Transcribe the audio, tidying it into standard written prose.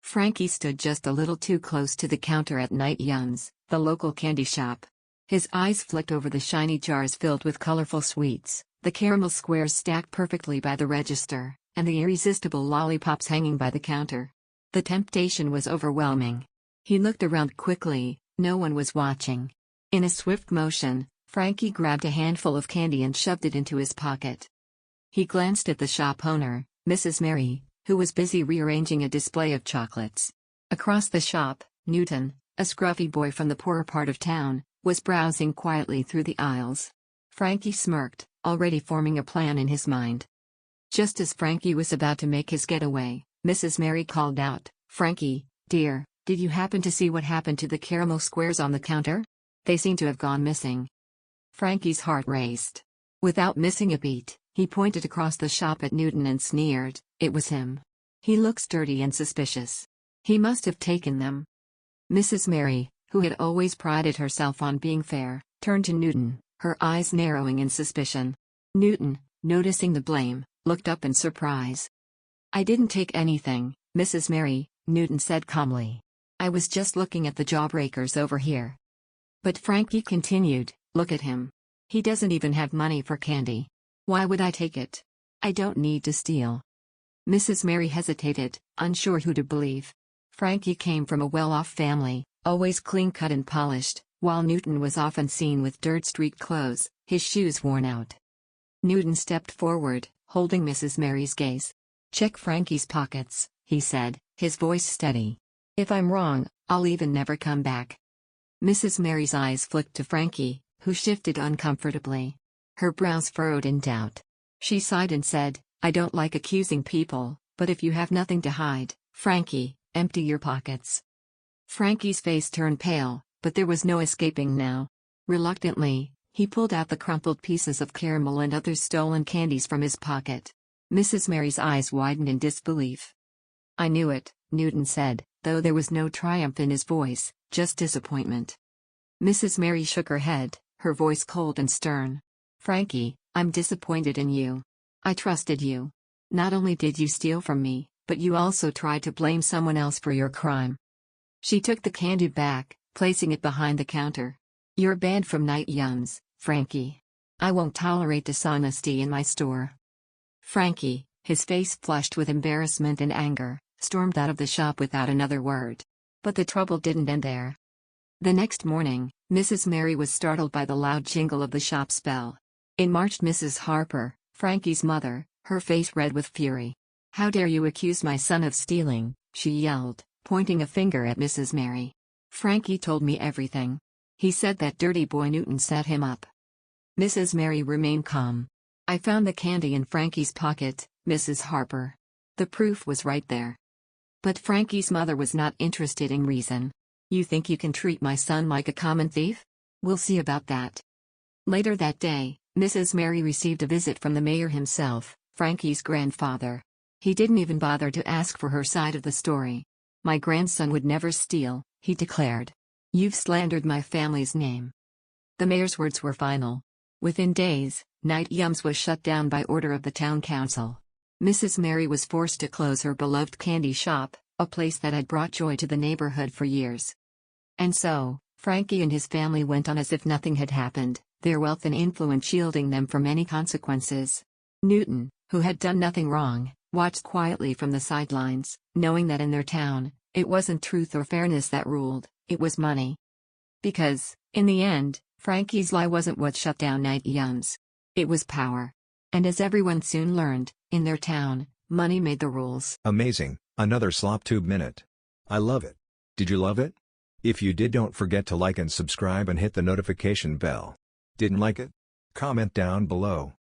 Frankie stood just a little too close to the counter at Night Yums, the local candy shop. His eyes flicked over the shiny jars filled with colorful sweets, the caramel squares stacked perfectly by the register, and the irresistible lollipops hanging by the counter. The temptation was overwhelming. He looked around quickly, no one was watching. In a swift motion, Frankie grabbed a handful of candy and shoved it into his pocket. He glanced at the shop owner, Mrs. Mary, who was busy rearranging a display of chocolates. Across the shop, Newton, a scruffy boy from the poorer part of town, was browsing quietly through the aisles. Frankie smirked, already forming a plan in his mind. Just as Frankie was about to make his getaway, Mrs. Mary called out, "Frankie, dear, did you happen to see what happened to the caramel squares on the counter? They seem to have gone missing." Frankie's heart raced. Without missing a beat, he pointed across the shop at Newton and sneered. It was him. He looks dirty and suspicious. He must have taken them. Mrs. Mary, who had always prided herself on being fair, turned to Newton, her eyes narrowing in suspicion. Newton, noticing the blame, looked up in surprise. "I didn't take anything, Mrs. Mary," Newton said calmly. "I was just looking at the jawbreakers over here." But Frankie continued, "Look at him. He doesn't even have money for candy. Why would I take it? I don't need to steal." Mrs. Mary hesitated, unsure who to believe. Frankie came from a well-off family, always clean-cut and polished, while Newton was often seen with dirt-streaked clothes, his shoes worn out. Newton stepped forward, holding Mrs. Mary's gaze. "Check Frankie's pockets," he said, his voice steady. "If I'm wrong, I'll even never come back." Mrs. Mary's eyes flicked to Frankie, who shifted uncomfortably. Her brows furrowed in doubt. She sighed and said, "I don't like accusing people, but if you have nothing to hide, Frankie, empty your pockets." Frankie's face turned pale, but there was no escaping now. Reluctantly, he pulled out the crumpled pieces of caramel and other stolen candies from his pocket. Mrs. Mary's eyes widened in disbelief. "I knew it," Newton said, though there was no triumph in his voice, just disappointment. Mrs. Mary shook her head, her voice cold and stern. "Frankie, I'm disappointed in you. I trusted you. Not only did you steal from me, but you also tried to blame someone else for your crime." She took the candy back, placing it behind the counter. "You're banned from Night Yums, Frankie. I won't tolerate dishonesty in my store." Frankie, his face flushed with embarrassment and anger, stormed out of the shop without another word. But the trouble didn't end there. The next morning, Mrs. Mary was startled by the loud jingle of the shop's bell. In marched Mrs. Harper, Frankie's mother, her face red with fury. "How dare you accuse my son of stealing?" she yelled, pointing a finger at Mrs. Mary. "Frankie told me everything. He said that dirty boy Newton set him up." Mrs. Mary remained calm. "I found the candy in Frankie's pocket, Mrs. Harper. The proof was right there." But Frankie's mother was not interested in reason. "You think you can treat my son like a common thief? We'll see about that." Later that day, Mrs. Mary received a visit from the mayor himself, Frankie's grandfather. He didn't even bother to ask for her side of the story. "My grandson would never steal," he declared. "You've slandered my family's name." The mayor's words were final. Within days, Night Yums was shut down by order of the town council. Mrs. Mary was forced to close her beloved candy shop, a place that had brought joy to the neighborhood for years. And so, Frankie and his family went on as if nothing had happened, their wealth and influence shielding them from any consequences. Newton, who had done nothing wrong, watched quietly from the sidelines, knowing that in their town, it wasn't truth or fairness that ruled, it was money. Because, in the end, Frankie's lie wasn't what shut down Night Yums. It was power. And as everyone soon learned, in their town, money made the rules. Amazing, another SlopTube minute. I love it. Did you love it? If you did, don't forget to like and subscribe and hit the notification bell. Didn't like it? Comment down below.